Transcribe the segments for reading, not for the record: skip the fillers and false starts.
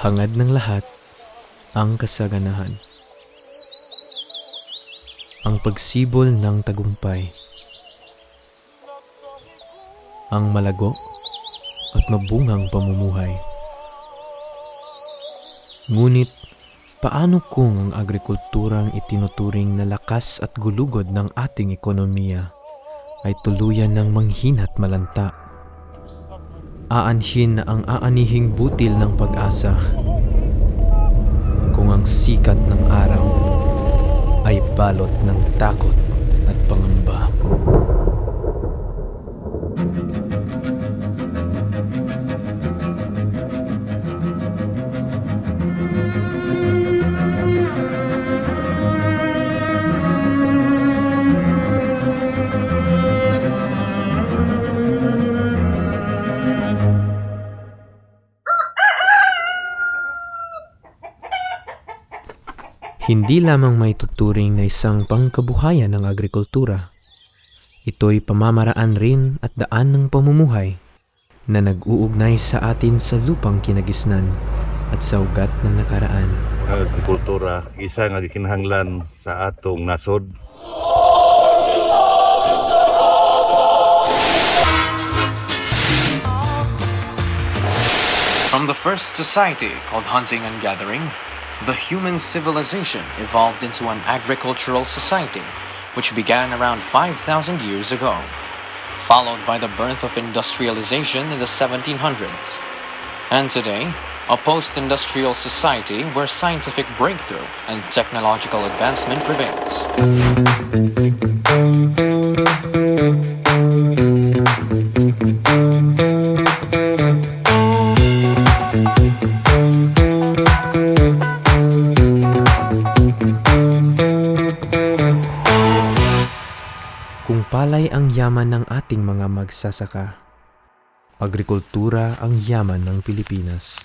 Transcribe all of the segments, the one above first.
Hangad ng lahat ang kasaganahan. Ang pagsibol ng tagumpay. Ang malago at mabungang pamumuhay. Ngunit, paano kung ang agrikulturang itinuturing na lakas at gulugod ng ating ekonomiya ay tuluyan ng manghinat malanta? Aanhin na ang aanihing butil ng pag-asa kung ang sikat ng araw ay balot ng takot at pangamba. Hindi lamang may tuturing na isang pangkabuhayan ng agrikultura. Ito'y pamamaraan rin at daan ng pamumuhay na nag-uugnay sa atin sa lupang kinagisnan at sa ugat ng nakaraan. Ang agrikultura, isa nga gikinahanglan sa atong nasod. From the first society called hunting and gathering, the human civilization evolved into an agricultural society, which began around 5,000 years ago, followed by the birth of industrialization in the 1700s. And today, a post-industrial society where scientific breakthrough and technological advancement prevails. Kung palay ang yaman ng ating mga magsasaka, agrikultura ang yaman ng Pilipinas.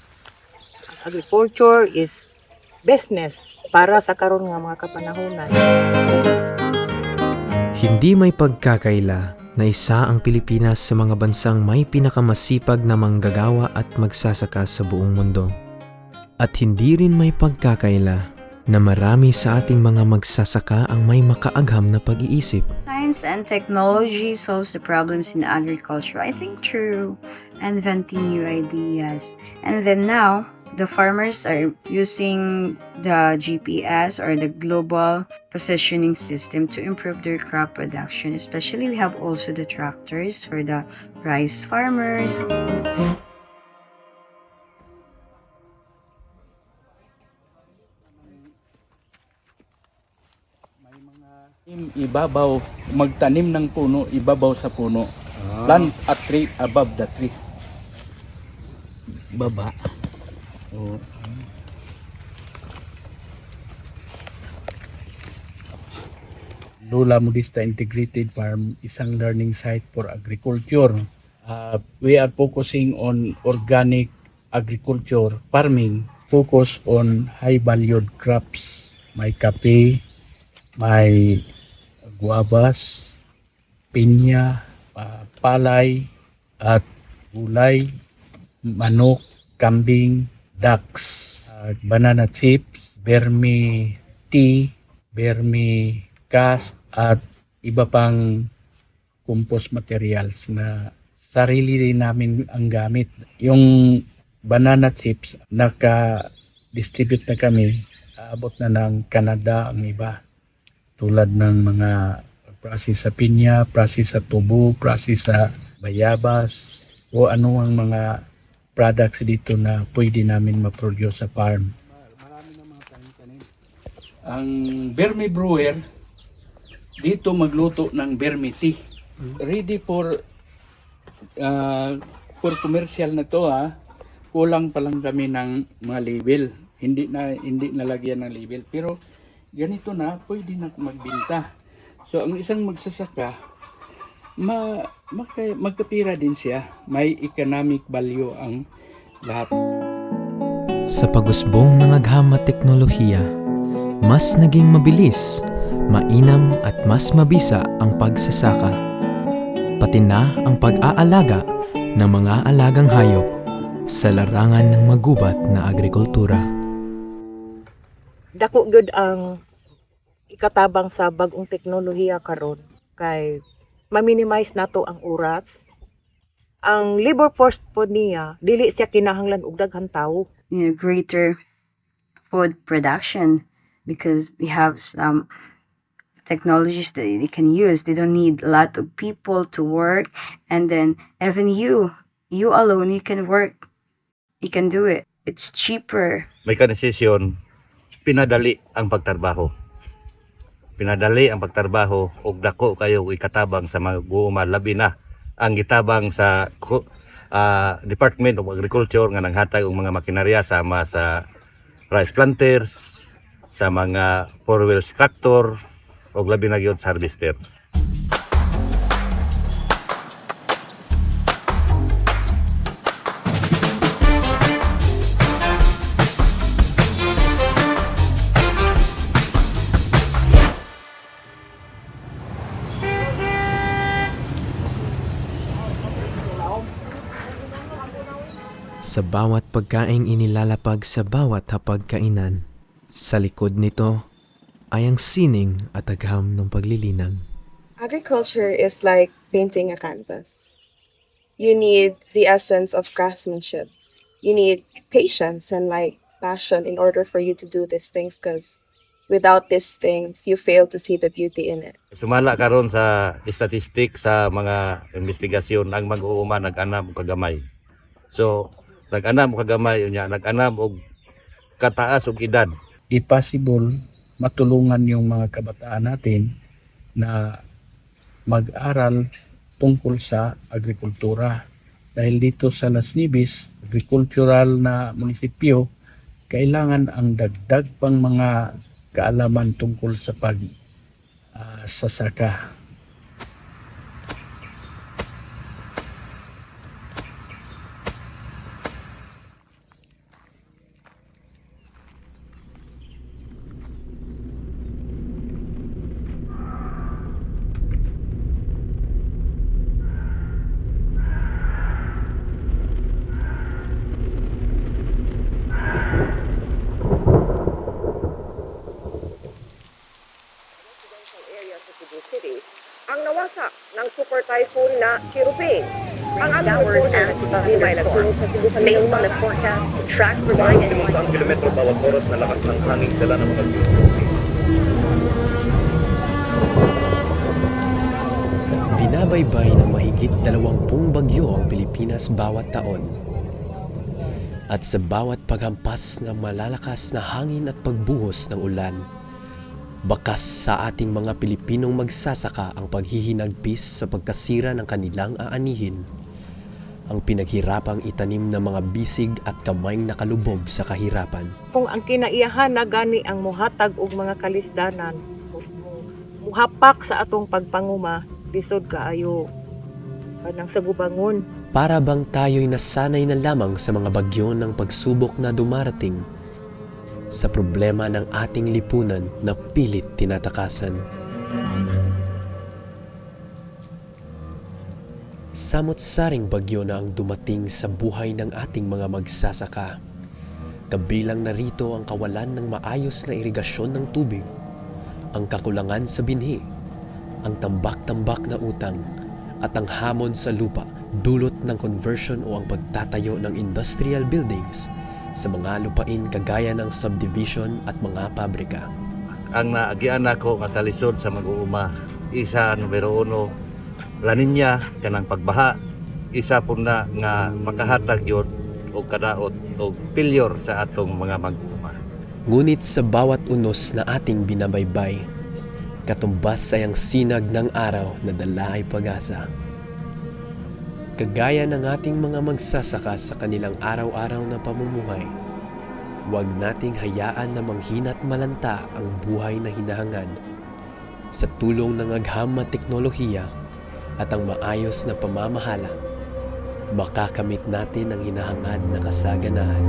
Agriculture is business para sa karon nga mga kapanahunan. Hindi may pagkakaila na isa ang Pilipinas sa mga bansang may pinakamasipag na manggagawa at magsasaka sa buong mundo. At hindi rin may pagkakaila na marami sa ating mga magsasaka ang may makaagham na pag-iisip. Science and technology solves the problems in agriculture. I think through inventing new ideas. And then now, the farmers are using the GPS or the global positioning system to improve their crop production. Especially we have also the tractors for the rice farmers. Ibabaw, magtanim ng puno, ibabaw sa puno. Plant a tree above the tree. Baba. Oh. Lola Modista Integrated Farm, isang learning site for agriculture. We are focusing on organic agriculture, farming, focus on high-valued crops. May kape, may guavas, pinya, palay, at gulay, manok, kambing, ducks, banana chips, vermi tea, vermi cast, at iba pang compost materials na sarili rin namin ang gamit. Yung banana chips, naka-distribute na kami, aabot na ng Canada ang iba. Tulad ng mga process sa pinya, process sa tubo, process sa bayabas, o ano ang mga products dito na pwede namin ma-produce sa farm. Marami na mga tanim-tanim. Ang Vermi Brewer, dito magluto ng Vermi tea. Ready for commercial na to ha. Kulang pa lang kami ng mga label. Hindi nalagyan ng label. Pero ganito na, pwede na magbinta. So, ang isang magsasaka, magkapira din siya. May economic value ang lahat. Sa pagusbong ng agham at teknolohiya, mas naging mabilis, mainam at mas mabisa ang pagsasaka. Pati na ang pag-aalaga ng mga alagang hayop sa larangan ng magubat na agrikultura. Dako gud ang ikatabang sa bagong teknolohiya karon kay ma-minimize nato ang oras. Ang labor force po niya dili siya kinahanglan og daghang tawo. Greater food production because we have some technologies that they can use. They don't need a lot of people to work, and then even you alone, you can work. You can do it. It's cheaper. Mekanisasyon, pinadali ang pagtrabaho. Pinadali ang pagtrabaho og dako kayo ikatabang sa mga guuma, labi na ang gitabang sa Department of Agriculture nga nanghatag og mga makinarya sama sa rice planters, sa mga four-wheel tractor og labi na gyud sa harvester. Sa bawat pagkaing inilalapag sa bawat hapagkainan, sa likod nito ay ang sining at agham ng paglilinang. Agriculture is like painting a canvas. You need the essence of craftsmanship. You need patience and passion in order for you to do these things, because without these things, you fail to see the beauty in it. Sumala karon sa statistic sa mga investigasyon ang mag-uuma nag-anam og kagamay. So, nag-anam og kagamay unya, nag-anam og kataas og edad. I-possible matulungan yung mga kabataan natin na mag-aral tungkol sa agrikultura. Dahil dito sa Las Nibis, agricultural na munisipyo, kailangan ang dagdag pang mga kaalaman tungkol sa pagsasaka. City ang nawasak ng super typhoon na Chiruping. Ang Showers and thunderstorms. Based on the forecast, track provided. Kilometro bawat oras na lakas ng hangin sila ng mga Binabaybay ng mahigit 20 bagyo ang Pilipinas bawat taon. At sa bawat paghampas ng malalakas na hangin at pagbuhos ng ulan, bakas sa ating mga Pilipinong magsasaka ang paghihinagpis sa pagkasira ng kanilang aanihin, ang pinaghirapang itanim ng mga bisig at kamayng nakalubog sa kahirapan. Kung ang kinaiyahan na gani ang muhatag og mga kalisdanan, muhapak sa atong pagpanguma, lisod kaayo kanang sagubangon. Para bang tayo'y nasanay na lamang sa mga bagyo ng pagsubok na dumarating, sa problema ng ating lipunan na pilit tinatakasan. Samot-saring bagyo na ang dumating sa buhay ng ating mga magsasaka. Kabilang narito ang kawalan ng maayos na irigasyon ng tubig, ang kakulangan sa binhi, ang tambak-tambak na utang, at ang hamon sa lupa dulot ng conversion o ang pagtatayo ng industrial buildings sa mga lupain kagaya ng subdivision at mga pabrika. Ang naagian ako nga kalisod sa mag-uuma, isa numero 1, La Niña kanang pagbaha, isa po na nga makahatag yun o kadaot o pilyor sa atong mga mag-uuma. Ngunit sa bawat unos na ating binabaybay, katumbas ay ang sinag ng araw na dala ay pag-asa. Kagaya ng ating mga magsasaka sa kanilang araw-araw na pamumuhay, huwag nating hayaan na manghina't malanta ang buhay na hinahangad. Sa tulong ng agham na teknolohiya at ang maayos na pamamahala, makakamit natin ang hinahangad na kasaganaan.